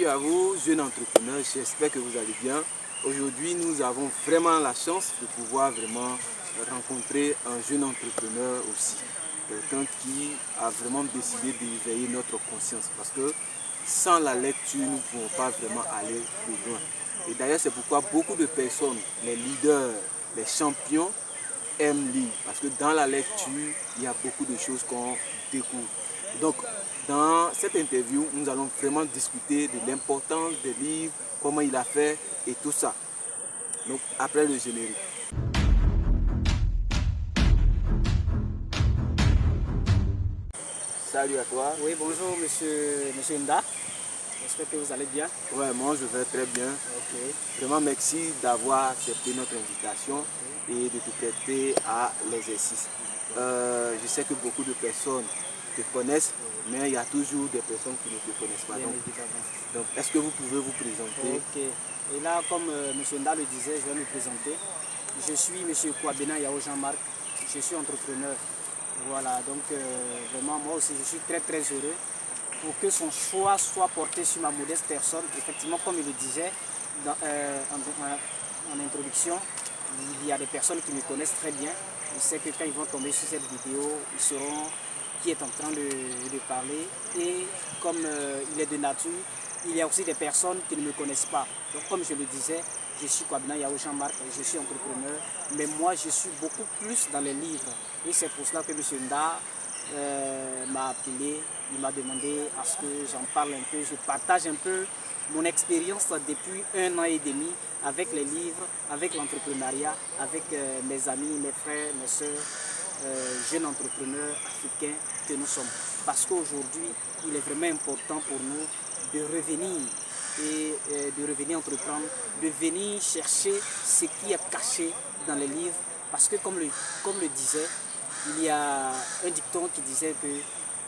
à vous, jeunes entrepreneurs, j'espère que vous allez bien. Aujourd'hui, nous avons vraiment la chance de pouvoir vraiment rencontrer un jeune entrepreneur aussi. Quelqu'un qui a vraiment décidé d'éveiller notre conscience. Parce que sans la lecture, nous ne pouvons pas vraiment aller plus loin. Et d'ailleurs, c'est pourquoi beaucoup de personnes, les leaders, les champions, aiment lire. Parce que dans la lecture, il y a beaucoup de choses qu'on découvre. Donc, dans cette interview, nous allons vraiment discuter de l'importance des livres, comment il a fait et tout ça. Donc, après le générique. Salut à toi. Oui, bonjour monsieur Nda. J'espère que vous allez bien. Ouais, moi je vais très bien. Ok. Vraiment merci d'avoir accepté notre invitation et de te prêter à l'exercice. Je sais que beaucoup de personnes te connaissent, mais il y a toujours des personnes qui ne te connaissent pas. Bien évidemment. Donc est-ce que vous pouvez vous présenter? Ok. Et là, comme monsieur Nda le disait, je vais me présenter. Je suis monsieur Kouabena Yao Jean-Marc. Je suis entrepreneur. Voilà, donc vraiment moi aussi je suis très heureux pour que son choix soit porté sur ma modeste personne. Effectivement, comme il le disait en introduction, il y a des personnes qui me connaissent très bien. Je sais que quand ils vont tomber sur cette vidéo, ils sauront qui est en train de parler. Et comme il est de nature, il y a aussi des personnes qui ne me connaissent pas. Donc comme je le disais, je suis Kouabena Yao Jean-Marc, je suis entrepreneur, mais moi je suis beaucoup plus dans les livres. Et c'est pour cela que M. Nda m'a appelé, il m'a demandé à ce que j'en parle un peu, je partage un peu mon expérience depuis 1 an et demi avec les livres, avec l'entrepreneuriat, avec mes amis, mes frères, mes soeurs, jeunes entrepreneurs africains que nous sommes. Parce qu'aujourd'hui, il est vraiment important pour nous de revenir de revenir entreprendre, de venir chercher ce qui est caché dans les livres. Parce que comme le disait, il y a un dicton qui disait que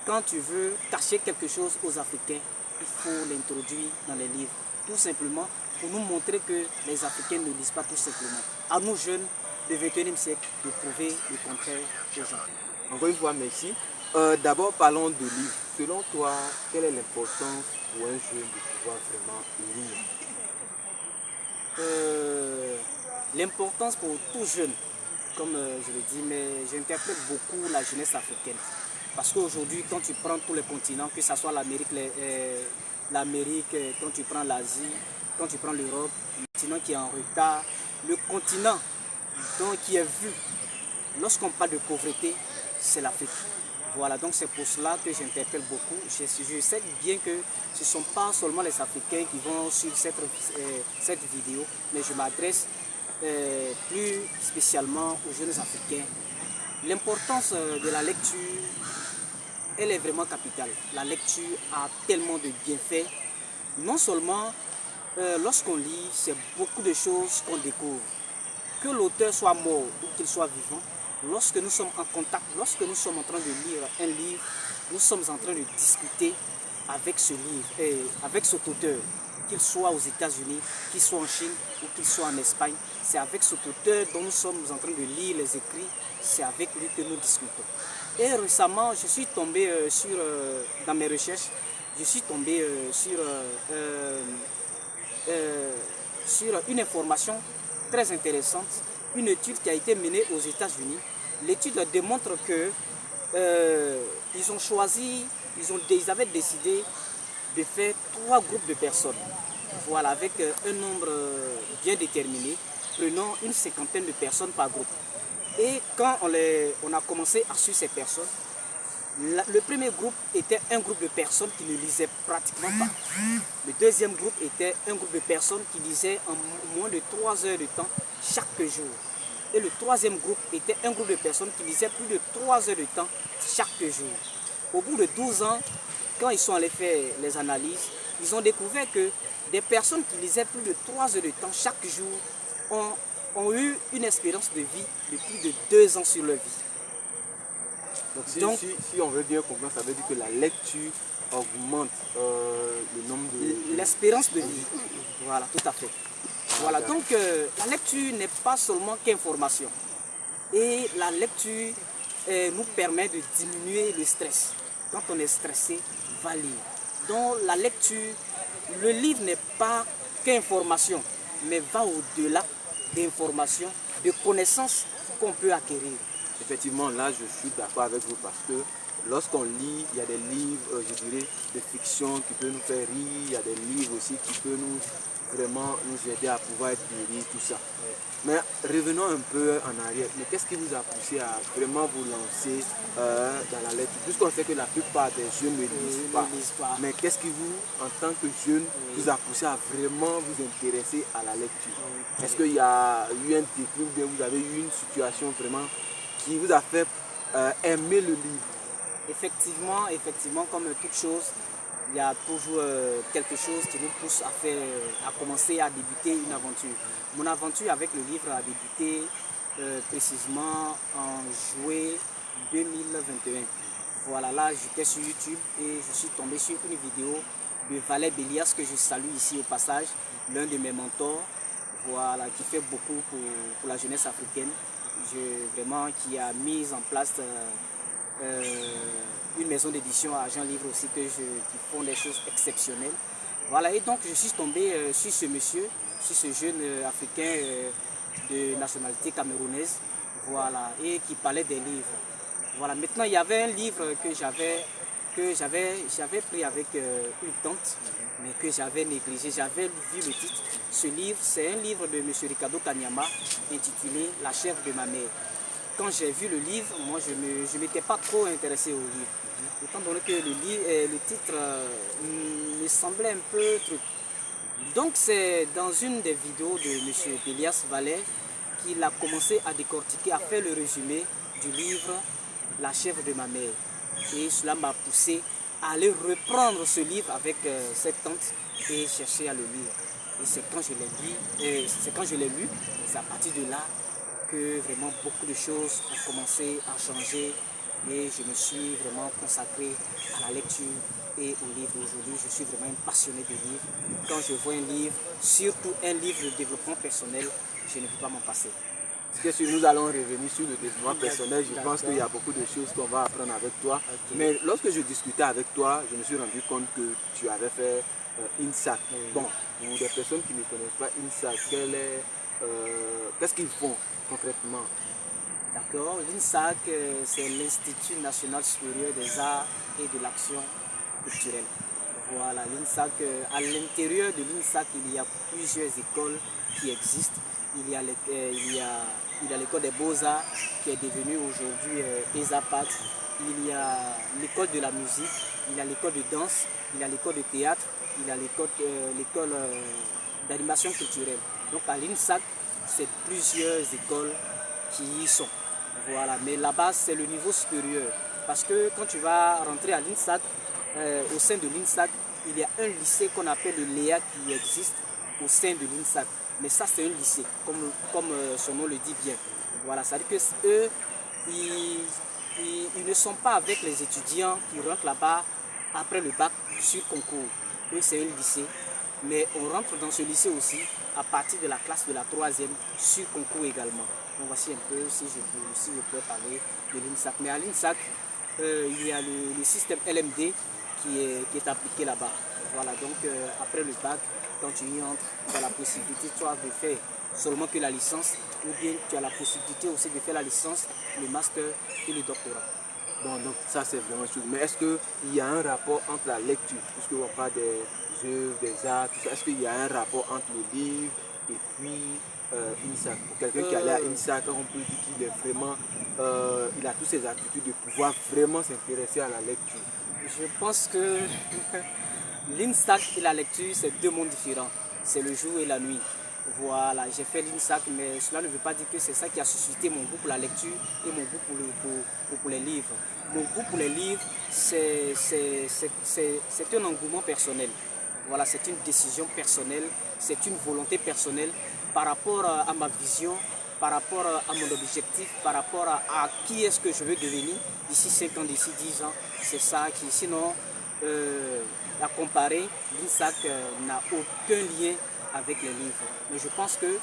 quand tu veux cacher quelque chose aux Africains, il faut l'introduire dans les livres. Tout simplement pour nous montrer que les Africains ne lisent pas tout simplement. À nous jeunes du XXIe siècle de prouver le contraire aux gens. Encore une fois, merci. D'abord, parlons de livres. Selon toi, quelle est l'importance pour un jeune de pouvoir vraiment lire? L'importance pour tout jeune, comme je le dis, mais j'interprète beaucoup la jeunesse africaine. Parce qu'aujourd'hui, quand tu prends tous les continents, que ce soit l'Amérique, quand tu prends l'Asie, quand tu prends l'Europe, le continent qui est en retard, le continent qui est vu, lorsqu'on parle de pauvreté, c'est l'Afrique. Voilà, donc c'est pour cela que j'interpelle beaucoup. Je sais bien que ce ne sont pas seulement les Africains qui vont suivre cette vidéo, mais je m'adresse plus spécialement aux jeunes Africains. L'importance de la lecture, elle est vraiment capitale. La lecture a tellement de bienfaits. Non seulement lorsqu'on lit, c'est beaucoup de choses qu'on découvre. Que l'auteur soit mort ou qu'il soit vivant, lorsque nous sommes en contact, lorsque nous sommes en train de lire un livre, nous sommes en train de discuter avec ce livre, et avec cet auteur, qu'il soit aux États-Unis, qu'il soit en Chine ou qu'il soit en Espagne. C'est avec cet auteur dont nous sommes en train de lire les écrits, c'est avec lui que nous discutons. Et récemment, je suis tombé dans mes recherches, je suis tombé sur une information très intéressante, une étude qui a été menée aux États-Unis. L'étude démontre que ils avaient décidé de faire 3 groupes de personnes. Voilà, avec un nombre bien déterminé, prenant une 50aine de personnes par groupe. Et quand on a commencé à suivre ces personnes, le premier groupe était un groupe de personnes qui ne lisaient pratiquement pas. Le deuxième groupe était un groupe de personnes qui lisaient en moins de 3 heures de temps chaque jour. Et le troisième groupe était un groupe de personnes qui lisaient plus de 3 heures de temps chaque jour. Au bout de 12 ans, quand ils sont allés faire les analyses, ils ont découvert que des personnes qui lisaient plus de 3 heures de temps chaque jour ont eu une espérance de vie de plus de 2 ans sur leur vie. Donc, si on veut bien comprendre, ça veut dire que la lecture augmente le nombre de... L'espérance de vie. Voilà, tout à fait. Voilà, donc la lecture n'est pas seulement qu'information. Et la lecture nous permet de diminuer le stress. Quand on est stressé, va lire. Donc la lecture le livre n'est pas qu'information, mais va au-delà d'informations, de connaissances qu'on peut acquérir. Effectivement, là, je suis d'accord avec vous parce que lorsqu'on lit, il y a des livres, je dirais, de fiction qui peuvent nous faire rire, il y a des livres aussi qui peuvent vraiment nous aider à pouvoir être guéris, tout ça. Mais revenons un peu en arrière. Mais qu'est-ce qui vous a poussé à vraiment vous lancer dans la lecture? Puisqu'on sait que la plupart des jeunes ne lisent pas. Mais qu'est-ce qui vous, en tant que jeune, vous a poussé à vraiment vous intéresser à la lecture? Est-ce qu'il y a eu un déclic ou bien vous avez eu une situation vraiment qui vous a fait aimer le livre? Effectivement, comme toute chose, il y a toujours quelque chose qui nous pousse à commencer à débuter une aventure. Mon aventure avec le livre a débuté précisément en juillet 2021. Voilà, là j'étais sur YouTube et je suis tombé sur une vidéo de Valère Bélias que je salue ici au passage, l'un de mes mentors, voilà, qui fait beaucoup pour la jeunesse africaine, qui a mis en place une maison d'édition à Agent Livre aussi qui font des choses exceptionnelles. Voilà, et donc je suis tombé sur ce monsieur, sur ce jeune africain de nationalité camerounaise, voilà, et qui parlait des livres. Voilà, maintenant il y avait un livre que j'avais pris avec une tante, mais que j'avais négligé. J'avais vu le titre. Ce livre, c'est un livre de M. Ricardo Kanyama intitulé La chèvre de ma mère. Quand j'ai vu le livre, moi je ne m'étais pas trop intéressé au livre. Étant donné que le titre me semblait un peu truc. Donc c'est dans une des vidéos de M. Bélias Valère qu'il a commencé à décortiquer, à faire le résumé du livre La chèvre de ma mère. Et cela m'a poussé à aller reprendre ce livre avec cette tante et chercher à le lire. Et c'est quand je l'ai lu, c'est à partir de là que vraiment beaucoup de choses ont commencé à changer et je me suis vraiment consacré à la lecture et au livre. Aujourd'hui, je suis vraiment un passionné de livres. Quand je vois un livre, surtout un livre de développement personnel, je ne peux pas m'en passer. Parce que nous allons revenir sur le développement personnel, je pense qu'il y a beaucoup de choses qu'on va apprendre avec toi. Okay. Mais lorsque je discutais avec toi, je me suis rendu compte que tu avais fait INSAC. Bon, pour des personnes qui ne connaissent pas INSAC, qu'est-ce qu'ils font concrètement? D'accord, l'INSAC, c'est l'Institut National Supérieur des Arts et de l'Action Culturelle. Voilà, l'INSAC, à l'intérieur de l'INSAC, il y a plusieurs écoles qui existent. Il y a l'école des Beaux-Arts qui est devenue aujourd'hui ESAPAT. Il y a l'école de la musique, il y a l'école de danse, il y a l'école de théâtre, il y a l'école d'animation culturelle. Donc à l'INSAC, c'est plusieurs écoles qui y sont. Voilà, mais là-bas, c'est le niveau supérieur. Parce que quand tu vas rentrer à l'INSAC, au sein de l'INSAC, il y a un lycée qu'on appelle le Léa qui existe au sein de l'INSAC. Mais ça, c'est un lycée, comme son nom le dit bien. Voilà, ça veut dire qu'eux, ils ne sont pas avec les étudiants qui rentrent là-bas après le bac sur concours. Eux, c'est un lycée. Mais on rentre dans ce lycée aussi à partir de la classe de la 3e sur concours également. Donc voici un peu si je peux parler de l'INSAC. Mais à l'INSAC, il y a le système LMD qui est appliqué là-bas. Voilà, donc après le bac, quand tu y entres, tu as la possibilité soit de faire seulement que la licence, ou bien tu as la possibilité aussi de faire la licence, le master et le doctorat. Bon, donc ça c'est vraiment chose. Mais est-ce qu'il y a un rapport entre la lecture, puisque on parle des œuvres, des arts, tout ça, est-ce qu'il y a un rapport entre le livre et puis INSAC? Pour quelqu'un qui allait à INSAC, on peut dire qu'il est vraiment, il a toutes ses aptitudes de pouvoir vraiment s'intéresser à la lecture. Je pense que l'INSAC et la lecture, c'est deux mondes différents. C'est le jour et la nuit. Voilà, j'ai fait l'INSAC, mais cela ne veut pas dire que c'est ça qui a suscité mon goût pour la lecture et mon goût pour les livres. Mon goût pour les livres, c'est un engouement personnel. Voilà, c'est une décision personnelle, c'est une volonté personnelle par rapport à ma vision, par rapport à mon objectif, par rapport à qui est-ce que je veux devenir d'ici 5 ans, d'ici 10 ans. C'est ça qui, sinon, à comparer, l'INSAC n'a aucun lien avec les livres. Mais je pense que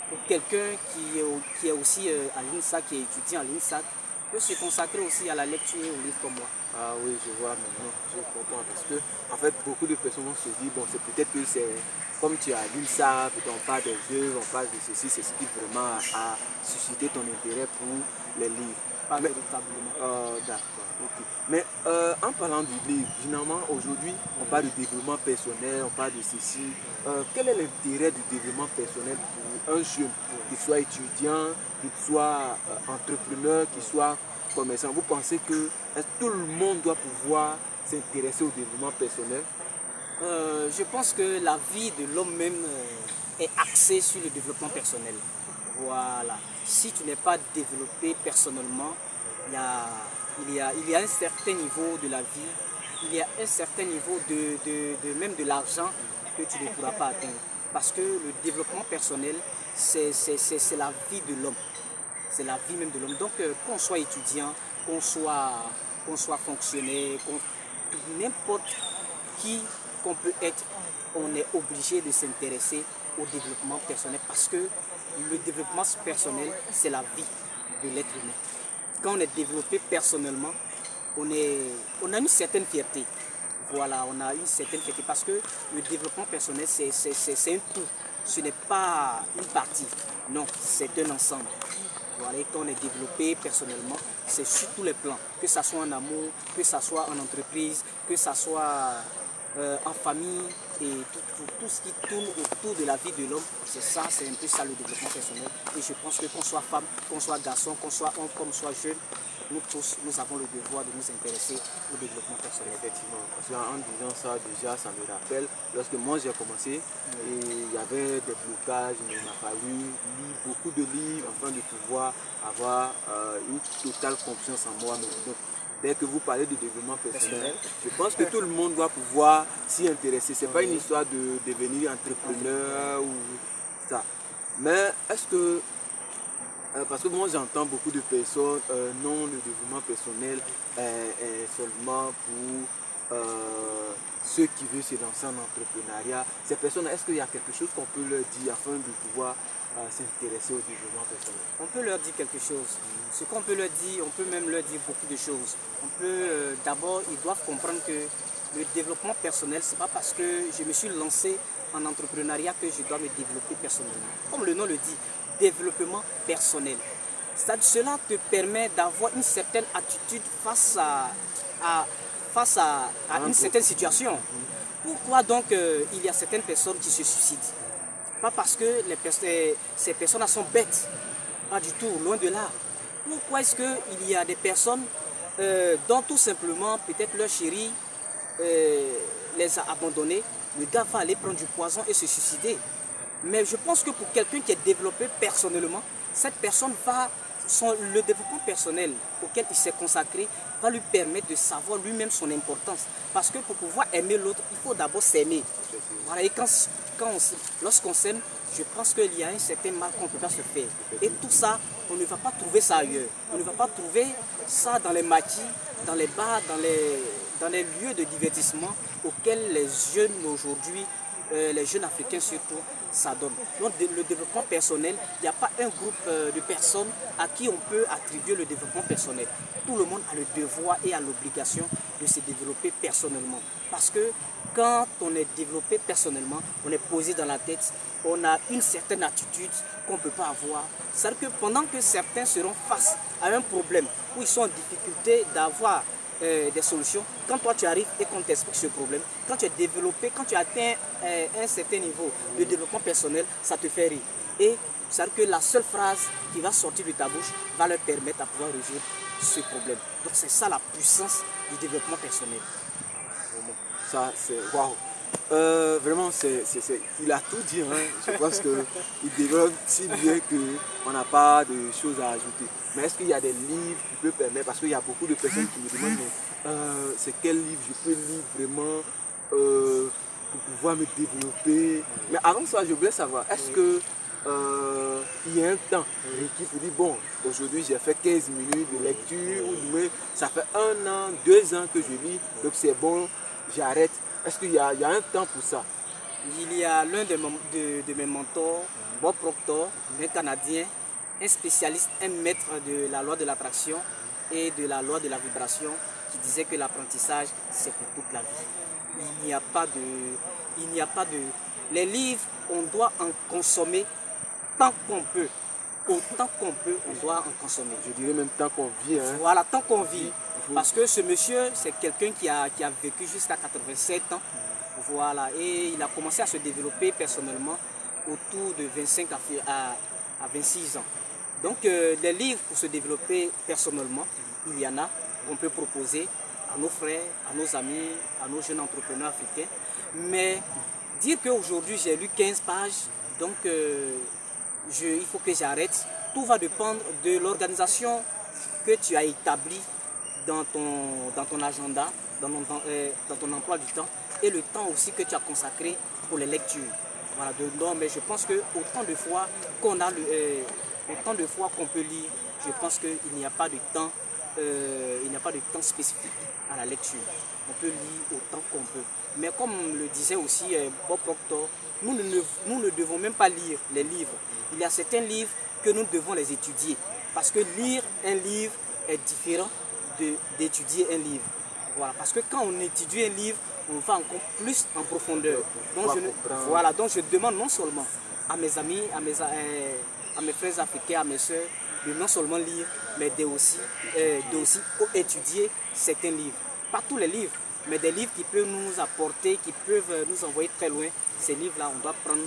pour quelqu'un qui est aussi à l'INSAC, qui est étudiant à l'INSAC, peut se consacrer aussi à la lecture et aux livres comme moi. Ah oui, je vois maintenant, je comprends. Parce que, en fait, beaucoup de personnes vont se dire, bon, c'est peut-être que c'est, comme tu as dit ça, peut-être on parle des jeux, on parle de ceci, c'est ce qui vraiment a suscité ton intérêt pour les livres. Pas Mais, véritablement. d'accord, ok. Mais en parlant du livre, généralement, aujourd'hui, on parle de développement personnel, on parle de ceci. Quel est l'intérêt du développement personnel pour un jeune, qu'il soit étudiant, qu'il soit entrepreneur, qu'il soit commerçant? Vous pensez que tout le monde doit pouvoir s'intéresser au développement personnel? Je pense que la vie de l'homme même est axée sur le développement personnel. Voilà. Si tu n'es pas développé personnellement, il y a un certain niveau de la vie, il y a un certain niveau même de l'argent que tu ne pourras pas atteindre. Parce que le développement personnel, c'est la vie de l'homme. C'est la vie même de l'homme. Donc, qu'on soit étudiant, qu'on soit fonctionnaire, n'importe qui qu'on peut être, on est obligé de s'intéresser au développement personnel parce que le développement personnel, c'est la vie de l'être humain. Quand on est développé personnellement, on a une certaine fierté. Voilà, on a une certaine fierté parce que le développement personnel, c'est un tout. Ce n'est pas une partie, non, c'est un ensemble. Voilà, et quand on est développé personnellement, c'est sur tous les plans, que ce soit en amour, que ce soit en entreprise, que ce soit en famille et tout ce qui tourne autour de la vie de l'homme, c'est un peu ça le développement personnel. Et je pense que qu'on soit femme, qu'on soit garçon, qu'on soit homme, qu'on soit jeune, nous tous, nous avons le devoir de nous intéresser au développement personnel. Effectivement, parce qu'en disant ça, déjà, ça me rappelle, lorsque moi j'ai commencé, et il y avait des blocages, mais il m'a fallu lire beaucoup de livres afin de pouvoir avoir une totale confiance en moi. Donc, dès que vous parlez de développement personnel, je pense que tout le monde doit pouvoir s'y intéresser. Ce n'est pas une histoire de devenir entrepreneur ou ça. Mais est-ce que parce que moi j'entends beaucoup de personnes, non, le développement personnel est seulement pour ceux qui veulent se lancer en entrepreneuriat. Ces personnes, est-ce qu'il y a quelque chose qu'on peut leur dire afin de pouvoir s'intéresser au développement personnel? On peut leur dire quelque chose. Ce qu'on peut leur dire, on peut même leur dire beaucoup de choses. On peut d'abord, ils doivent comprendre que le développement personnel, ce n'est pas parce que je me suis lancé en entrepreneuriat que je dois me développer personnellement. Comme le nom le dit, développement personnel. Cela te permet d'avoir une certaine attitude face à une certaine situation. Pourquoi donc il y a certaines personnes qui se suicident? Pas parce que ces personnes sont bêtes, pas du tout, loin de là. Pourquoi est-ce qu'il y a des personnes dont tout simplement peut-être leur chéri les a abandonnés, le gars va aller prendre du poison et se suicider? Mais je pense que pour quelqu'un qui est développé personnellement, cette personne le développement personnel auquel il s'est consacré va lui permettre de savoir lui-même son importance. Parce que pour pouvoir aimer l'autre, il faut d'abord s'aimer. Voilà, et lorsqu'on s'aime, je pense qu'il y a un certain mal qu'on ne peut pas se faire. Et tout ça, on ne va pas trouver ça ailleurs. On ne va pas trouver ça dans les maquis, dans les bars, dans les lieux de divertissement auxquels les jeunes aujourd'hui, les jeunes africains surtout, s'adonnent. Donc le développement personnel, il n'y a pas un groupe de personnes à qui on peut attribuer le développement personnel. Tout le monde a le devoir et a l'obligation de se développer personnellement. Parce que quand on est développé personnellement, on est posé dans la tête, on a une certaine attitude qu'on ne peut pas avoir. C'est-à-dire que pendant que certains seront face à un problème où ils sont en difficulté d'avoir des solutions, quand toi tu arrives et qu'on t'explique ce problème, quand tu es développé, quand tu atteins un certain niveau de développement personnel, ça te fait rire. Et c'est-à-dire que la seule phrase qui va sortir de ta bouche va leur permettre à pouvoir résoudre ce problème. Donc c'est ça la puissance du développement personnel. Ça, c'est waouh! Vraiment, il a tout dit. Hein. Je pense qu'il développe si bien qu'on n'a pas de choses à ajouter. Mais est-ce qu'il y a des livres qui peuvent permettre? Parce qu'il y a beaucoup de personnes qui me demandent c'est quel livre je peux lire vraiment pour pouvoir me développer. Mais avant ça, je voulais savoir, est-ce que il y a un temps qui vous dit bon, aujourd'hui j'ai fait 15 minutes de lecture, ou ça fait 1 an, 2 ans que je lis, donc c'est bon, j'arrête. Est-ce qu'il y a un temps pour ça? Il y a l'un de mes mentors, Bob Proctor, un Canadien, un spécialiste, un maître de la loi de l'attraction et de la loi de la vibration, qui disait que l'apprentissage, c'est pour toute la vie. Il n'y a pas de... Les livres, on doit en consommer tant qu'on peut. Autant qu'on peut, on doit en consommer. Je dirais même tant qu'on vit. Hein. Voilà, tant qu'on vit. Parce que ce monsieur, c'est quelqu'un qui a vécu jusqu'à 87 ans. Voilà, et il a commencé à se développer personnellement autour de 25 à 26 ans. Donc, des livres pour se développer personnellement, il y en a. On peut proposer à nos frères, à nos amis, à nos jeunes entrepreneurs africains. Mais dire qu'aujourd'hui, j'ai lu 15 pages, donc il faut que j'arrête. Tout va dépendre de l'organisation que tu as établie dans ton agenda, dans ton emploi du temps, et le temps aussi que tu as consacré pour les lectures. Voilà, mais je pense que autant de fois qu'on peut lire, je pense qu'il n'y a pas de temps, spécifique à la lecture. On peut lire autant qu'on peut. Mais comme le disait aussi Bob Proctor, nous ne devons même pas lire les livres. Il y a certains livres que nous devons les étudier. Parce que lire un livre est différent d'étudier un livre. Voilà, parce que quand on étudie un livre, on va encore plus en profondeur. Donc je demande non seulement à mes amis, à mes frères africains, à mes soeurs, de non seulement lire, mais d'aussi étudier certains livres. Pas tous les livres, mais des livres qui peuvent nous apporter, qui peuvent nous envoyer très loin. Ces livres-là, on doit prendre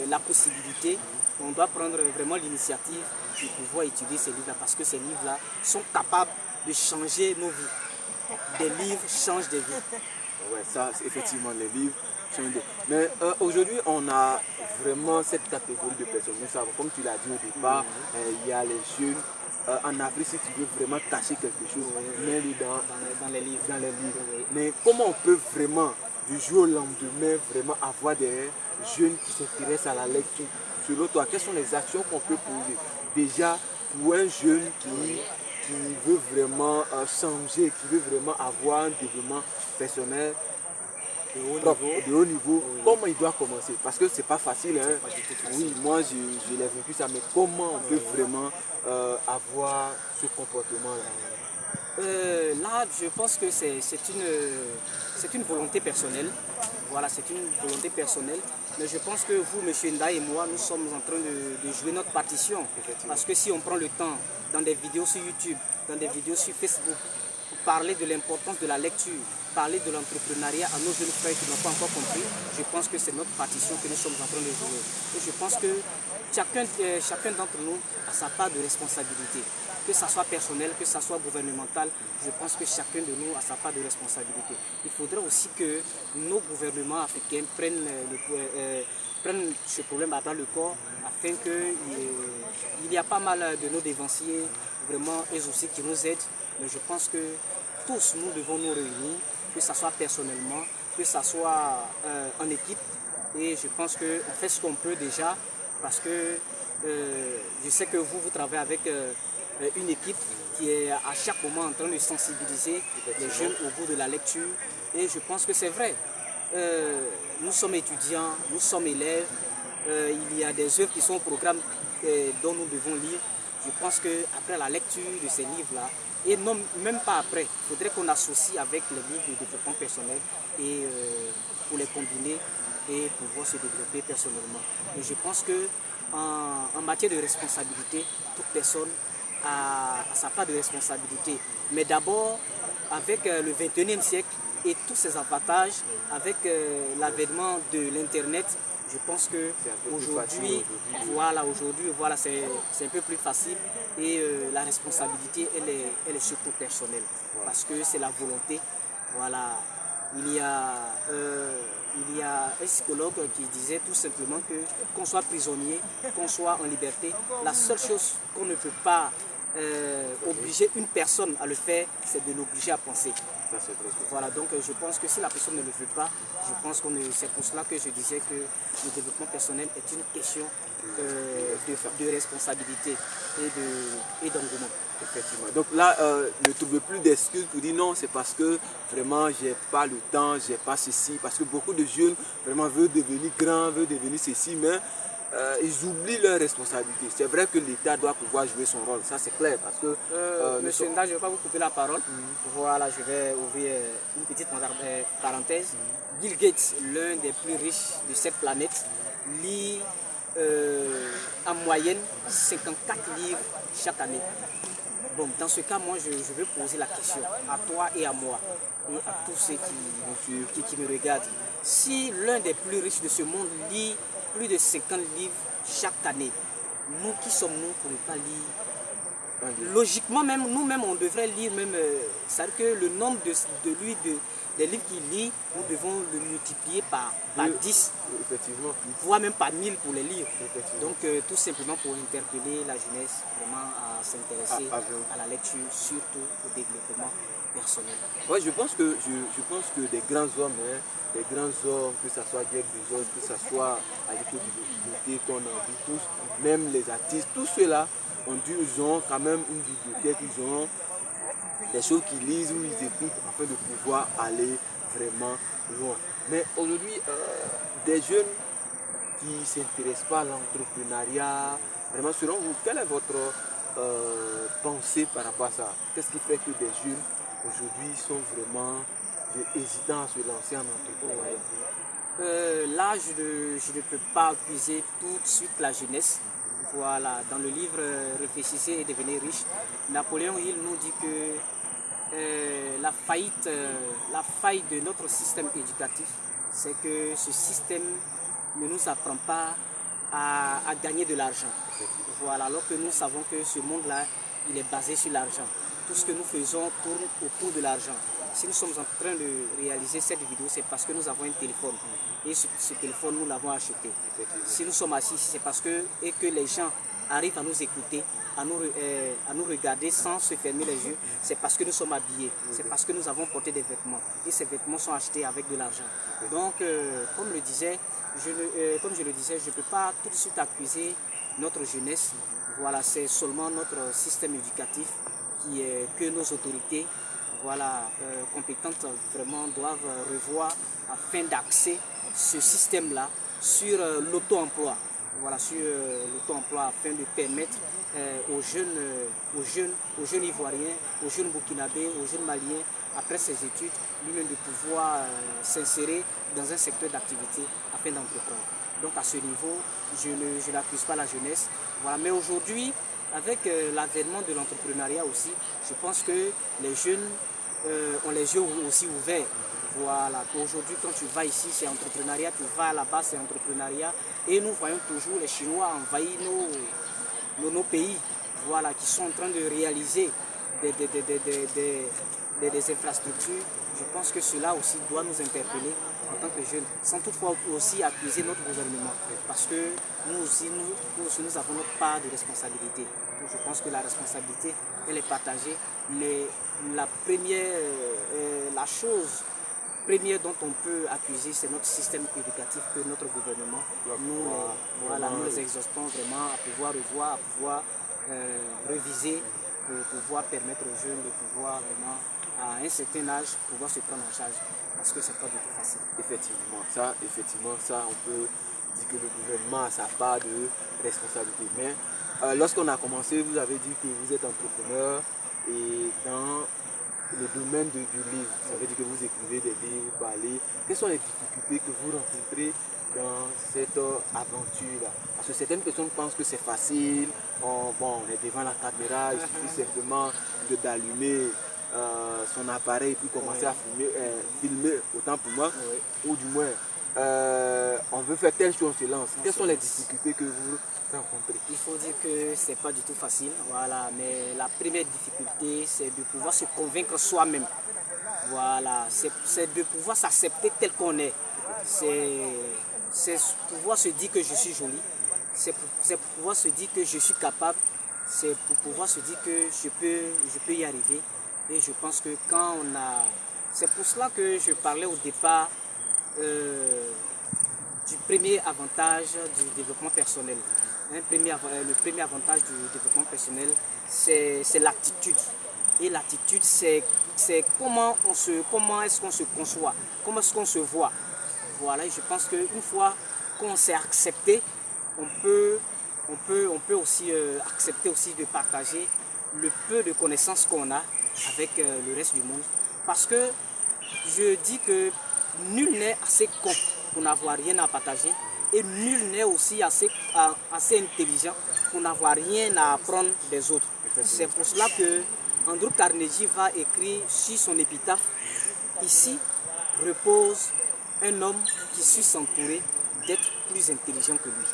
la possibilité, on doit prendre vraiment l'initiative de pouvoir étudier ces livres-là, parce que ces livres-là sont capables de changer nos vies. Des livres changent des vies. Ouais, ça, effectivement, les livres changent des vies. Mais aujourd'hui, on a vraiment cette catégorie de personnes. Nous savons, comme tu l'as dit au départ, il y a les jeunes. En Afrique, si tu veux vraiment cacher quelque chose, mets-le dans les livres. Mais comment on peut vraiment, du jour au lendemain, vraiment avoir des jeunes qui s'intéressent à la lecture? Selon toi, quelles sont les actions qu'on peut poser? Déjà, pour un jeune qui veut vraiment changer, qui veut vraiment avoir un développement personnel de haut niveau, comment il doit commencer? Parce que c'est pas facile. Hein? Oui, moi je l'ai vécu ça, mais comment on peut vraiment avoir ce comportement-là? Là, je pense que c'est une volonté personnelle. Voilà, c'est une volonté personnelle. Mais je pense que vous, M. Nda et moi, nous sommes en train de jouer notre partition. Parce que si on prend le temps, dans des vidéos sur YouTube, dans des vidéos sur Facebook, pour parler de l'importance de la lecture, parler de l'entrepreneuriat à nos jeunes frères qui n'ont pas encore compris, je pense que c'est notre partition que nous sommes en train de jouer. Et je pense que chacun d'entre nous a sa part de responsabilité. Que ça soit personnel, que ça soit gouvernemental, je pense que chacun de nous a sa part de responsabilité. Il faudrait aussi que nos gouvernements africains prennent ce problème à bras le corps, afin qu'il y a pas mal de nos dévanciers, vraiment eux aussi qui nous aident. Mais je pense que tous nous devons nous réunir, que ce soit personnellement, que ce soit en équipe. Et je pense qu'on fait ce qu'on peut déjà, parce que je sais que vous travaillez avec une équipe qui est à chaque moment en train de sensibiliser les jeunes au goût de la lecture. Et je pense que c'est vrai. Nous sommes étudiants, nous sommes élèves. Il y a des œuvres qui sont au programme dont nous devons lire. Je pense qu'après la lecture de ces livres-là, et non, même pas après, il faudrait qu'on associe avec les livres de développement personnel et pour les combiner et pouvoir se développer personnellement. Et je pense qu'en matière de responsabilité, toute personne a sa part de responsabilité. Mais d'abord, avec le 21e siècle et tous ses avantages, avec l'avènement de l'Internet, je pense qu'aujourd'hui, voilà, c'est un peu plus facile et la responsabilité, elle est surtout personnelle. Parce que c'est la volonté. Voilà. Il y a un psychologue qui disait tout simplement que qu'on soit prisonnier, qu'on soit en liberté, la seule chose qu'on ne peut pas obliger une personne à le faire, c'est de l'obliger à penser. Voilà, donc je pense que si la personne ne le veut pas, je pense que c'est pour cela que je disais que le développement personnel est une question de responsabilité et d'engouement. Effectivement. Donc là, ne trouvez plus d'excuses pour dire non, c'est parce que vraiment j'ai pas le temps, j'ai pas ceci, parce que beaucoup de jeunes vraiment veulent devenir grands, veulent devenir ceci, mais ils oublient leurs responsabilités. C'est vrai que l'État doit pouvoir jouer son rôle, ça c'est clair. Parce que, Monsieur Nda, je ne vais pas vous couper la parole. Voilà, je vais ouvrir une petite parenthèse. Bill Gates, l'un des plus riches de cette planète, lit en moyenne 54 livres chaque année. Bon, dans ce cas, moi, je veux poser la question à toi et à moi, et à tous ceux qui me regardent. Si l'un des plus riches de ce monde lit plus de 50 livres chaque année, nous qui sommes-nous pour ne pas lire? Logiquement, même nous-mêmes, on devrait lire même. C'est-à-dire que le nombre des livres qu'il lit, nous devons le multiplier par 10, effectivement, voire même par 1000 pour les lire. Donc, tout simplement pour interpeller la jeunesse vraiment à s'intéresser à la lecture, surtout au développement personnel. Ouais, je pense que des grands hommes, que ce soit Jeff Bezos, que ce soit Aliko Dangote, qu'on a vu tous, même les artistes, tous ceux-là, ils ont quand même une bibliothèque, ils ont des choses qu'ils lisent ou ils écoutent afin de pouvoir aller vraiment loin. Mais aujourd'hui, des jeunes qui ne s'intéressent pas à l'entrepreneuriat, vraiment selon vous, quelle est votre pensée par rapport à ça? Qu'est-ce qui fait que des jeunes aujourd'hui sont vraiment hésitants à se lancer en entrepreneuriat? Là, je ne peux pas accuser tout de suite la jeunesse. Voilà, dans le livre Réfléchissez et devenez riche, Napoléon Hill nous dit que la faille de notre système éducatif, c'est que ce système ne nous apprend pas à gagner de l'argent. Voilà, alors que nous savons que ce monde-là, il est basé sur l'argent. Tout ce que nous faisons tourne autour de l'argent. Si nous sommes en train de réaliser cette vidéo, c'est parce que nous avons un téléphone. Et ce téléphone, nous l'avons acheté. Si nous sommes assis, c'est parce que les gens arrivent à nous écouter, à nous regarder sans se fermer les yeux. C'est parce que nous sommes habillés. C'est parce que nous avons porté des vêtements. Et ces vêtements sont achetés avec de l'argent. Donc, comme je le disais, je ne peux pas tout de suite accuser notre jeunesse. Voilà, c'est seulement notre système éducatif que nos autorités compétentes vraiment doivent revoir afin d'axer ce système-là sur l'auto-emploi. Voilà, sur l'auto-emploi afin de permettre aux jeunes Ivoiriens, aux jeunes Burkinabés, aux jeunes Maliens, après ces études, lui-même de pouvoir s'insérer dans un secteur d'activité afin d'entreprendre. Donc à ce niveau, je n'accuse pas la jeunesse. Voilà, mais aujourd'hui, avec l'avènement de l'entrepreneuriat aussi, je pense que les jeunes ont les yeux aussi ouverts. Voilà, aujourd'hui quand tu vas ici c'est entrepreneuriat, tu vas là-bas c'est entrepreneuriat. Et nous voyons toujours les Chinois envahir nos pays, voilà, qui sont en train de réaliser des infrastructures. Je pense que cela aussi doit nous interpeller en tant que jeunes, sans toutefois aussi accuser notre gouvernement, parce que nous aussi nous avons notre part de responsabilité. Donc je pense que la responsabilité, elle est partagée, mais la chose première dont on peut accuser, c'est notre système éducatif que notre gouvernement, nous les exhortons vraiment à pouvoir revoir, à pouvoir réviser, pour pouvoir permettre aux jeunes de pouvoir vraiment, à un certain âge, pouvoir se prendre en charge. Parce que c'est pas du tout facile. Effectivement, ça, on peut dire que le gouvernement a sa part de responsabilité. Mais lorsqu'on a commencé, vous avez dit que vous êtes entrepreneur et dans le domaine du livre, ça veut dire que vous écrivez des livres, parlez. Quelles sont les difficultés que vous rencontrez dans cette aventure-là? Parce que certaines personnes pensent que c'est facile, on est devant la caméra, il suffit simplement d'allumer son appareil et puis commencer à filmer, autant pour moi, ou du moins on veut faire telle chose, on se lance. Quelles sont les difficultés que vous rencontrez? Il faut dire que c'est pas du tout facile, voilà, mais la première difficulté c'est de pouvoir se convaincre soi-même. Voilà, c'est de pouvoir s'accepter tel qu'on est. C'est pouvoir se dire que je suis jolie, c'est pouvoir se dire que je suis capable, c'est pour pouvoir se dire que je peux y arriver. Et je pense que quand on a... C'est pour cela que je parlais au départ du premier avantage du développement personnel. Le premier avantage du développement personnel, c'est l'attitude. Et l'attitude, c'est comment est-ce qu'on se conçoit, comment est-ce qu'on se voit. Voilà, et je pense qu'une fois qu'on s'est accepté, on peut aussi accepter aussi de partager le peu de connaissances qu'on a avec le reste du monde. Parce que je dis que nul n'est assez con pour n'avoir rien à partager et nul n'est aussi assez intelligent pour n'avoir rien à apprendre des autres. C'est pour cela que Andrew Carnegie va écrire sur son épitaphe: ici repose un homme qui sut s'entourer d'être plus intelligent que lui.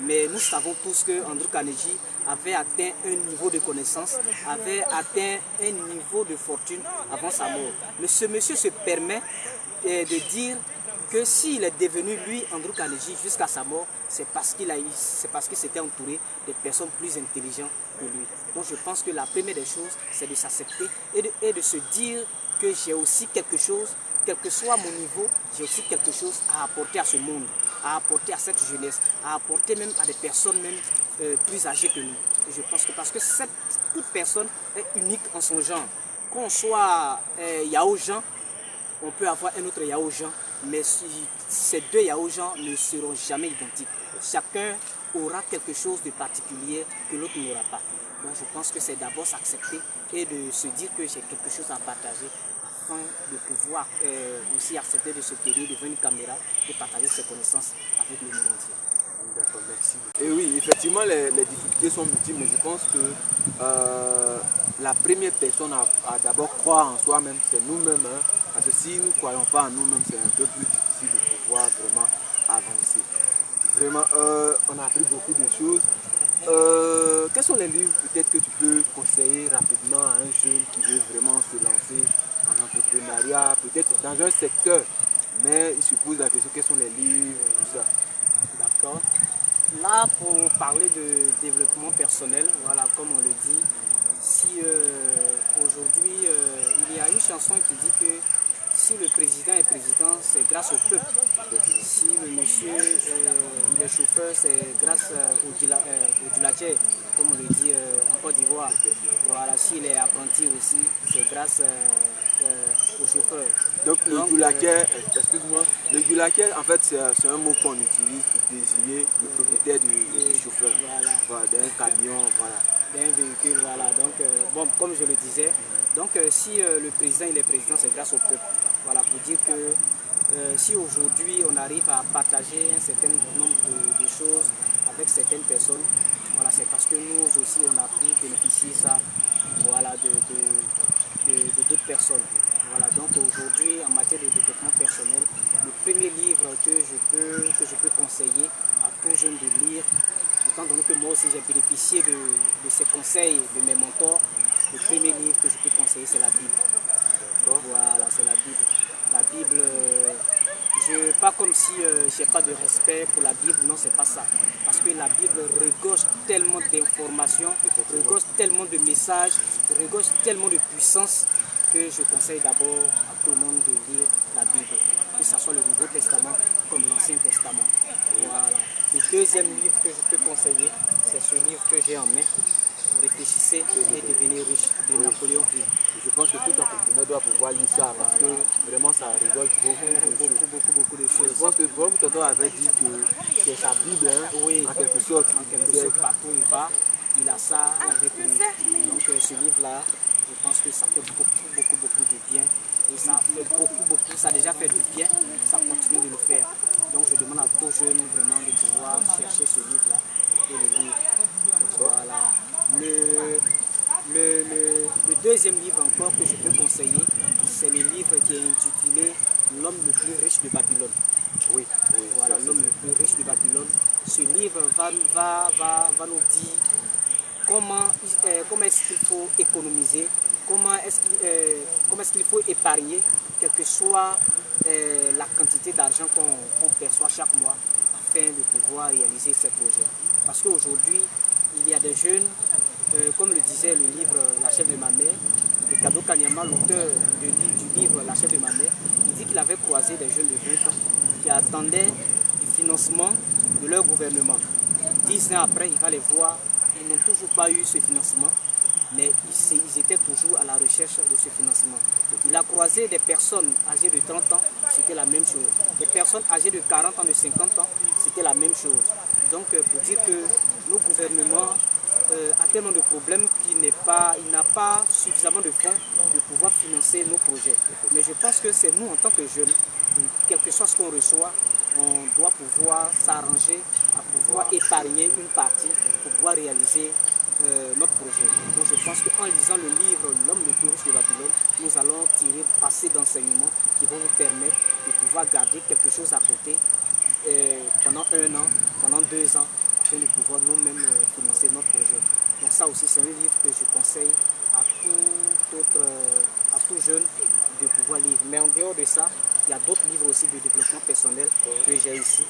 Mais nous savons tous que Andrew Carnegie avait atteint un niveau de connaissance, avait atteint un niveau de fortune avant sa mort. Mais ce monsieur se permet de dire que s'il est devenu lui, Andrew Carnegie, jusqu'à sa mort, c'est parce qu'il s'était entouré de personnes plus intelligentes que lui. Donc je pense que la première des choses, c'est de s'accepter et de se dire que j'ai aussi quelque chose, quel que soit mon niveau, j'ai aussi quelque chose à apporter à ce monde, à apporter à cette jeunesse, à apporter même à des personnes même plus âgées que nous. Et je pense que parce que toute personne est unique en son genre. Qu'on soit Yao Jean, on peut avoir un autre Yao Jean, mais ces deux Yao Jean ne seront jamais identiques. Chacun aura quelque chose de particulier que l'autre n'aura pas. Donc je pense que c'est d'abord s'accepter et de se dire que j'ai quelque chose à partager afin de pouvoir aussi accepter de se tenir devant une caméra et partager ses connaissances avec le monde entier. D'accord, merci. Et oui, effectivement, les difficultés sont multiples, mais je pense que la première personne à d'abord croire en soi-même, c'est nous-mêmes. Hein, parce que si nous ne croyons pas en nous-mêmes, c'est un peu plus difficile de pouvoir vraiment avancer. Vraiment, on a appris beaucoup de choses. Quels sont les livres peut-être que tu peux conseiller rapidement à un jeune qui veut vraiment se lancer en entrepreneuriat, peut-être dans un secteur, mais il se pose la question, quels sont les livres, tout ça. D'accord. Là, pour parler de développement personnel, voilà, comme on le dit, si aujourd'hui, il y a une chanson qui dit que si le président est président, c'est grâce au peuple. Si le monsieur il est chauffeur, c'est grâce au dilatier, comme on le dit en Côte d'Ivoire. Voilà, s'il est apprenti aussi, c'est grâce au chauffeur. Donc le gulaquer, excuse-moi, le gulaquer en fait c'est un mot qu'on utilise pour désigner le propriétaire du chauffeur, voilà, d'un camion, voilà. D'un véhicule, voilà. Donc bon, comme je le disais, donc si le président il est président, c'est grâce au peuple. Voilà, pour dire que si aujourd'hui on arrive à partager un certain nombre de choses avec certaines personnes, voilà, c'est parce que nous aussi on a pu bénéficier ça, voilà, de d'autres personnes. Voilà, donc aujourd'hui en matière de développement personnel, le premier livre que je peux conseiller à tout jeune de lire, étant donné que moi aussi j'ai bénéficié de ces conseils de mes mentors, le premier livre que je peux conseiller c'est la Bible. Voilà, c'est la Bible. La Bible, pas comme si je n'ai pas de respect pour la Bible, non, c'est pas ça. Parce que la Bible regorge tellement d'informations, regorge tellement de messages, regorge tellement de puissance que je conseille d'abord à tout le monde de lire la Bible, que ce soit le Nouveau Testament comme l'Ancien Testament. Voilà. Le deuxième livre que je peux conseiller, c'est ce livre que j'ai en main. Réfléchissez et devenez riche de Napoléon Hill. Je pense que tout entrepreneur doit pouvoir lire ça parce que vraiment ça rigole beaucoup de choses. Je pense que votre tonton avait dit que c'est sa Bible, hein, oui, en quelque sorte. Partout il va, il a ça avec lui. Donc ce livre-là, je pense que ça fait beaucoup de bien. Et ça fait ça a déjà fait du bien, ça continue de le faire. Donc je demande à tous jeunes vraiment de pouvoir chercher ce livre-là et le lire. Voilà. Le deuxième livre encore que je peux conseiller, c'est le livre qui est intitulé L'homme le plus riche de Babylone. Oui, voilà, l'homme le plus riche de Babylone. Ce livre va nous dire comment est-ce qu'il faut économiser, comment est-ce qu'il faut épargner, quelle que soit la quantité d'argent qu'on perçoit chaque mois, afin de pouvoir réaliser ces projets. Parce qu'aujourd'hui, il y a des jeunes, comme le disait le livre La chef de ma mère, de Kado Kanyama, l'auteur du livre La chef de ma mère, il dit qu'il avait croisé des jeunes de 20 ans qui attendaient du financement de leur gouvernement. 10 ans après, il va les voir, ils n'ont toujours pas eu ce financement. mais ils étaient toujours à la recherche de ce financement. Il a croisé des personnes âgées de 30 ans, c'était la même chose. Des personnes âgées de 40 ans, de 50 ans, c'était la même chose. Donc pour dire que nos gouvernements a tellement de problèmes qu'il n'a pas suffisamment de fonds de pouvoir financer nos projets. Mais je pense que c'est nous en tant que jeunes, quel que soit ce qu'on reçoit, on doit pouvoir s'arranger à pouvoir épargner une partie pour pouvoir réaliser notre projet. Donc je pense qu'en lisant le livre L'homme le plus riche de Babylone, nous allons tirer assez d'enseignements qui vont nous permettre de pouvoir garder quelque chose à côté pendant 1 an, pendant 2 ans, afin de pouvoir nous-mêmes financer notre projet. Donc ça aussi c'est un livre que je conseille à tout jeune de pouvoir lire. Mais en dehors de ça, il y a d'autres livres aussi de développement personnel que j'ai ici.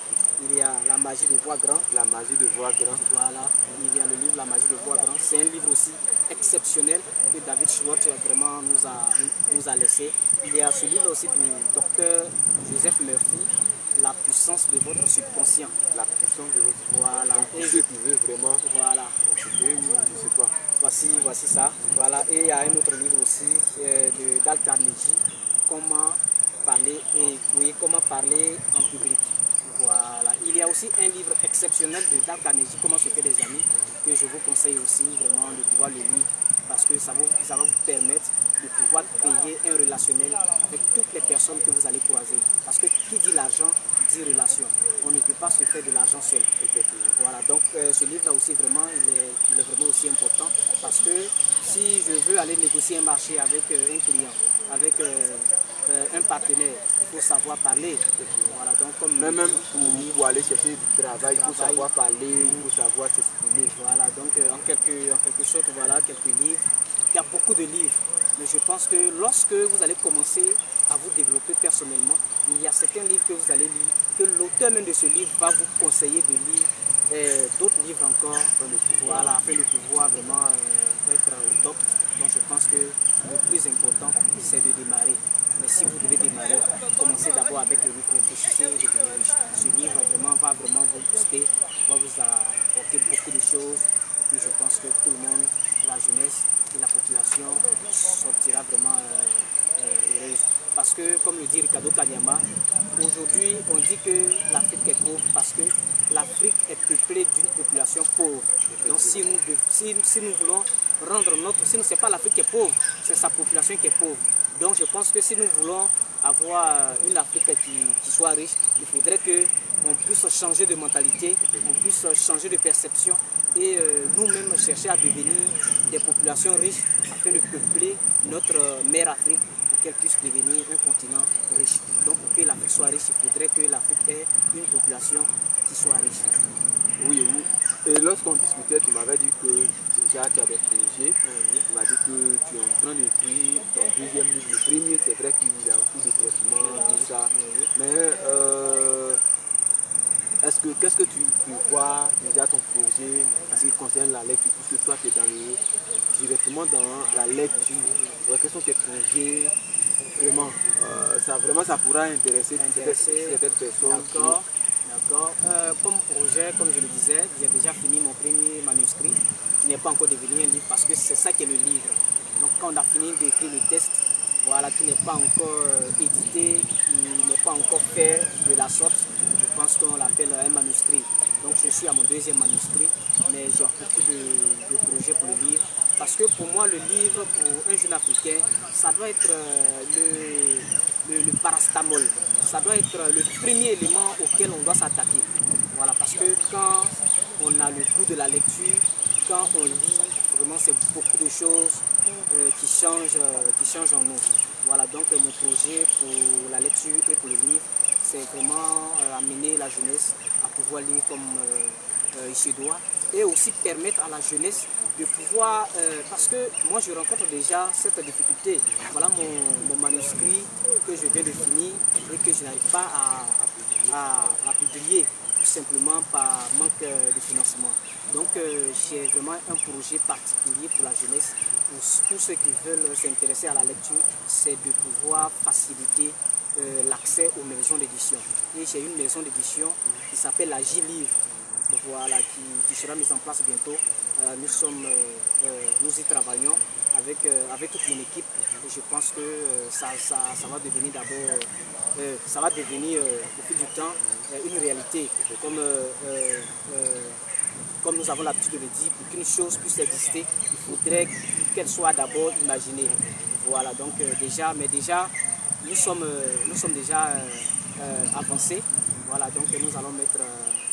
Il y a La magie de voir grand. La magie de voir grand. Voilà, il y a le livre La magie de voir grand. C'est un livre aussi exceptionnel que David Schwartz vraiment nous a laissé. Il y a ce livre aussi du docteur Joseph Murphy, La puissance de votre subconscient. La puissance de votre subconscient. Voilà. Donc, et ceux qui veulent vraiment. Voilà. Je sais pas. Voici ça. Voilà. Et il y a un autre livre aussi de Dale Carnegie, comment parler en public. Voilà. Il y a aussi un livre exceptionnel de Dale Carnegie, Comment se faire des amis, que je vous conseille aussi vraiment de pouvoir le lire, parce que ça va vous permettre de pouvoir créer un relationnel avec toutes les personnes que vous allez croiser. Parce que qui dit l'argent, dit relation. On ne peut pas se faire de l'argent seul. Voilà, donc ce livre-là aussi, vraiment, il est vraiment aussi important, parce que si je veux aller négocier un marché avec un client, avec un partenaire, il faut savoir parler. Voilà, donc comme même pour aller chercher du travail, il faut savoir parler, il faut savoir s'exprimer. Voilà, donc en quelque sorte, voilà quelques livres. Il y a beaucoup de livres, mais je pense que lorsque vous allez commencer à vous développer personnellement, il y a certains livres que vous allez lire, que l'auteur même de ce livre va vous conseiller de lire d'autres livres encore, voilà, afin de pouvoir vraiment être au top. Donc je pense que le plus important, c'est de démarrer. Mais si vous devez démarrer, commencez d'abord avec le livre Réfléchissez et devenez riche. Ce livre va vraiment vous booster, va vous apporter beaucoup de choses. Et puis je pense que tout le monde, la jeunesse et la population sortira vraiment heureuse. Parce que, comme le dit Ricardo Kanyama, aujourd'hui on dit que l'Afrique est pauvre parce que l'Afrique est peuplée d'une population pauvre. Donc si nous voulons rendre si ce n'est pas l'Afrique qui est pauvre, c'est sa population qui est pauvre. Donc je pense que si nous voulons avoir une Afrique qui soit riche, il faudrait qu'on puisse changer de mentalité, on puisse changer de perception et nous-mêmes chercher à devenir des populations riches afin de peupler notre mère Afrique pour qu'elle puisse devenir un continent riche. Donc pour que l'Afrique soit riche, il faudrait que l'Afrique ait une population qui soit riche. Oui. Et lorsqu'on discutait, tu m'avais dit que déjà tu as des projets. Tu m'as dit que tu es en train d'écrire ton deuxième livre. Le premier, c'est vrai qu'il y a un coup de traitement, tout ça. Mais qu'est-ce que tu vois déjà ton projet en ce qui concerne la lecture, puisque toi tu es directement dans la lecture. Quels sont tes projets? Vraiment, ça pourra intéresser certaines personnes. D'accord. Comme projet, comme je le disais, j'ai déjà fini mon premier manuscrit qui n'est pas encore devenu un livre parce que c'est ça qui est le livre. Donc quand on a fini d'écrire le texte, voilà, qui n'est pas encore édité, qui n'est pas encore fait de la sorte, je pense qu'on l'appelle un manuscrit. Donc je suis à mon deuxième manuscrit, mais j'ai beaucoup de projets pour le livre. Parce que pour moi, le livre, pour un jeune Africain, ça doit être le parastamol. Ça doit être le premier élément auquel on doit s'attaquer. Voilà, parce que quand on a le goût de la lecture, quand on lit, vraiment c'est beaucoup de choses qui changent en nous. Voilà, donc mon projet pour la lecture et pour le livre, c'est vraiment amener la jeunesse à pouvoir lire comme il se doit et aussi permettre à la jeunesse de pouvoir, parce que moi je rencontre déjà cette difficulté. Voilà mon manuscrit que je viens de finir et que je n'arrive pas à publier, tout simplement par manque de financement. Donc j'ai vraiment un projet particulier pour la jeunesse, pour tous ceux qui veulent s'intéresser à la lecture, c'est de pouvoir faciliter l'accès aux maisons d'édition. Et j'ai une maison d'édition qui s'appelle la J-Livre. voilà, qui sera mise en place bientôt. Nous y travaillons avec toute mon équipe. Et je pense que ça va devenir d'abord, ça va devenir au fil du temps une réalité. Comme nous avons l'habitude de le dire, pour qu'une chose puisse exister, il faudrait qu'elle soit d'abord imaginée. Voilà, donc déjà, nous sommes déjà avancés. Voilà, donc nous allons mettre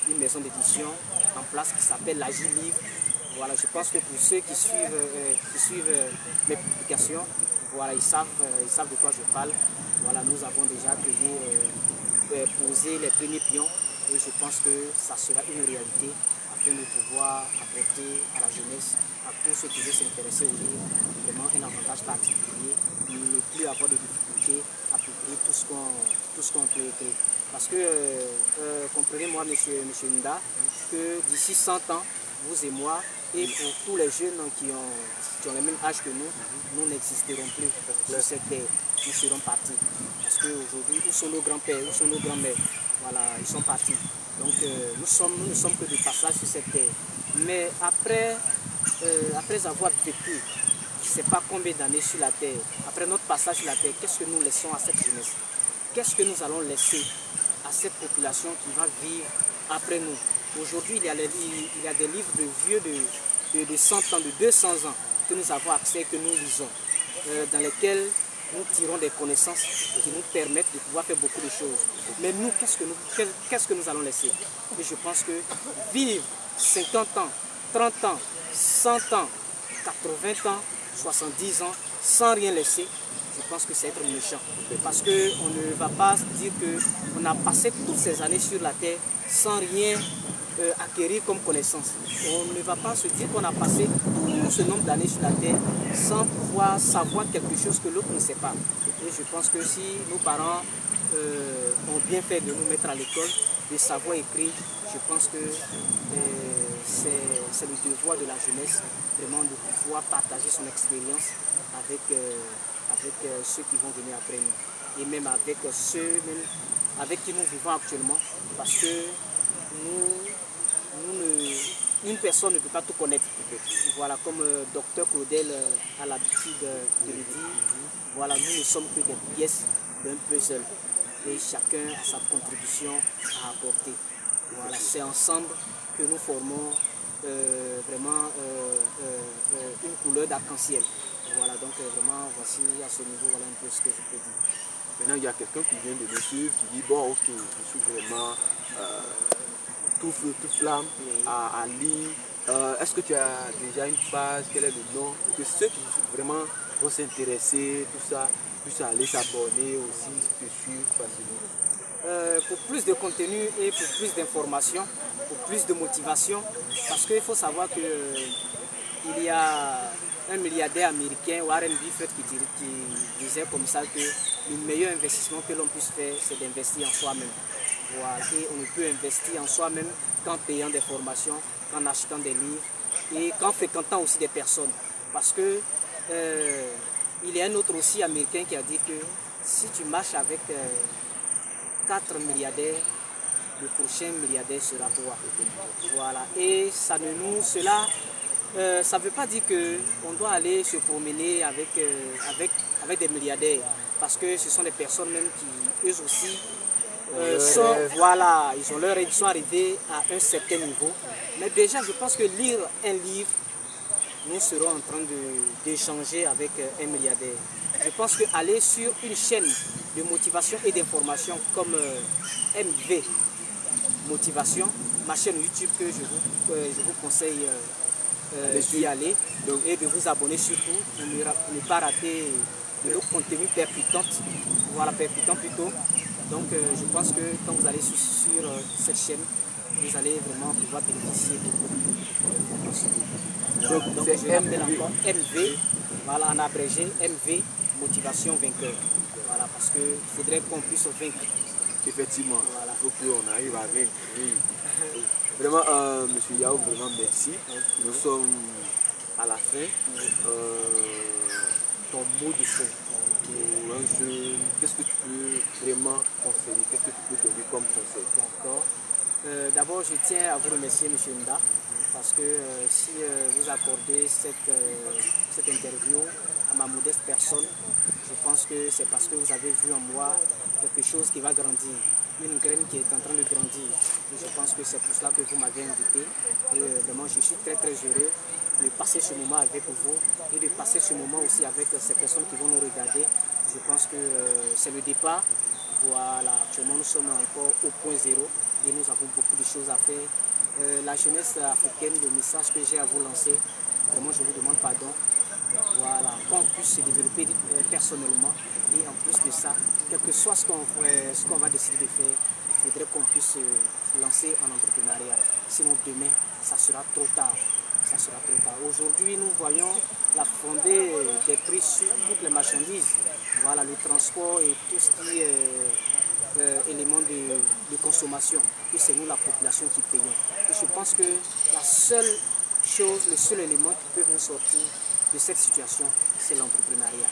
une maison d'édition en place qui s'appelle l'Agile Livre. Voilà, je pense que pour ceux qui suivent mes publications, voilà, ils savent de quoi je parle. Voilà, nous avons déjà posé les premiers pions et je pense que ça sera une réalité afin de pouvoir apporter à la jeunesse, à tous ceux qui veulent s'intéresser au livre, vraiment un avantage particulier, ne plus avoir de difficultés à publier tout ce qu'on peut écrire. Parce que, comprenez-moi, monsieur Nda, que d'ici 100 ans, vous et moi, et pour tous les jeunes qui ont le même âge que nous n'existerons plus sur cette terre. Nous serons partis. Parce qu'aujourd'hui, où sont nos grands-pères, où sont nos grands-mères? Voilà, ils sont partis. Donc nous ne sommes que de passage sur cette terre. Mais après avoir vécu, je ne sais pas combien d'années sur la terre, après notre passage sur la terre, qu'est-ce que nous laissons à cette jeunesse? Qu'est-ce que nous allons laisser à cette population qui va vivre après nous? Aujourd'hui, il y a des livres de vieux de 100 ans, de 200 ans que nous avons accès, que nous lisons, dans lesquels nous tirons des connaissances qui nous permettent de pouvoir faire beaucoup de choses. Mais nous, qu'est-ce que nous allons laisser? Et je pense que vivre 50 ans, 30 ans, 100 ans, 80 ans, 70 ans, sans rien laisser, je pense que c'est être méchant. Parce qu'on ne va pas dire qu'on a passé toutes ces années sur la terre sans rien acquérir comme connaissance. On ne va pas se dire qu'on a passé tout ce nombre d'années sur la terre sans pouvoir savoir quelque chose que l'autre ne sait pas. Et je pense que si nos parents ont bien fait de nous mettre à l'école, de savoir écrire, je pense que c'est le devoir de la jeunesse vraiment de pouvoir partager son expérience avec ceux qui vont venir après nous. Et même avec ceux avec qui nous vivons actuellement. Parce que une personne ne peut pas tout connaître. Voilà, comme Dr Claudel a l'habitude de le dire, voilà, nous ne sommes que des pièces d'un puzzle. Et chacun a sa contribution à apporter. Voilà, c'est ensemble que nous formons vraiment une couleur d'arc-en-ciel. Voilà, donc vraiment, voici à ce niveau, voilà un peu ce que je peux dire. Maintenant, il y a quelqu'un qui vient de me suivre, qui dit, bon, ok, je suis vraiment tout feu, tout flamme à lire. Est-ce que tu as déjà une page? Quel est le nom? Pour que ceux qui vraiment vont s'intéresser, tout ça, puissent aller s'abonner aussi, te suivre facilement. Pour plus de contenu et pour plus d'informations, pour plus de motivation, parce qu'il faut savoir qu'il y a un milliardaire américain, Warren Buffett, qui disait comme ça que le meilleur investissement que l'on puisse faire, c'est d'investir en soi-même. Voilà. Et on ne peut investir en soi-même qu'en payant des formations, qu'en achetant des livres et qu'en fréquentant aussi des personnes. Parce que il y a un autre aussi américain qui a dit que si tu marches avec 4 milliardaires, le prochain milliardaire sera toi. Voilà. Et ça ne ça ne veut pas dire qu'on doit aller se promener avec des milliardaires, parce que ce sont des personnes même qui, eux aussi, voilà, ils sont arrivés à un certain niveau. Mais déjà, je pense que lire un livre, nous serons en train d'échanger avec un milliardaire. Je pense qu'aller sur une chaîne de motivation et d'information comme MV Motivation, ma chaîne YouTube que je vous conseille d'y aller et de vous abonner surtout pour ne pas rater de l'autre contenu percutant, voilà, percutant plutôt. Donc je pense que quand vous allez sur cette chaîne, vous allez vraiment pouvoir bénéficier de beaucoup. Donc je l'appelle encore MV, voilà, en abrégé, MV Motivation Vainqueur. Voilà, parce qu'il faudrait qu'on puisse vaincre. Effectivement, voilà. Il faut qu'on arrive à vaincre. Oui. Vraiment, M. Yao, vraiment merci. Nous sommes à la fin. Ton mot de fin pour un jeune, qu'est-ce que tu peux vraiment conseiller? Qu'est-ce que tu peux donner comme conseil? D'accord. D'abord, je tiens à vous remercier, M. Nda, parce que si vous accordez cette interview à ma modeste personne, je pense que c'est parce que vous avez vu en moi quelque chose qui va grandir, une graine qui est en train de grandir. Et je pense que c'est pour cela que vous m'avez invité. Et vraiment, je suis très heureux de passer ce moment avec vous et de passer ce moment aussi avec ces personnes qui vont nous regarder. Je pense que c'est le départ. Voilà, actuellement nous sommes encore au point zéro et nous avons beaucoup de choses à faire. La jeunesse africaine, le message que j'ai à vous lancer, vraiment je vous demande pardon. Voilà, qu'on puisse se développer personnellement et en plus de ça, quel que soit ce qu'on va décider de faire, il faudrait qu'on puisse se lancer en entrepreneuriat. Sinon demain, ça sera trop tard. Ça sera trop tard. Aujourd'hui, nous voyons la flambée des prix sur toutes les marchandises. Voilà, le transport et tout ce qui est élément de consommation. Et c'est nous, la population, qui payons. Et je pense que la seule chose, le seul élément qui peut nous sortir de cette situation, c'est l'entrepreneuriat.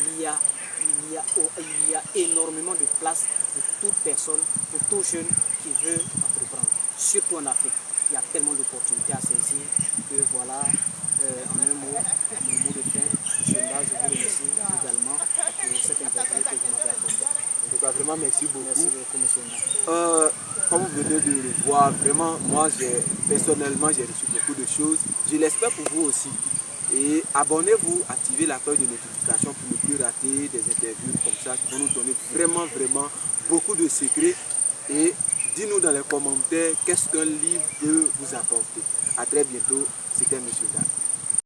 Il y a énormément de place pour toute personne, pour tout jeune qui veut entreprendre, surtout en Afrique. Il y a tellement d'opportunités à saisir que voilà, en un mot, mon mot de fin, je vous remercie également pour cette interview que vous m'avez accordée. En tout cas, vraiment, merci beaucoup. Merci beaucoup, M. Nda. Comme vous venez de le voir, vraiment, moi, personnellement, j'ai reçu beaucoup de choses. Je l'espère pour vous aussi. Et abonnez-vous, activez la cloche de notification pour ne plus rater des interviews comme ça qui vont nous donner vraiment beaucoup de secrets. Et dites-nous dans les commentaires qu'est-ce qu'un livre peut vous apporter. A très bientôt, c'était M. Nda.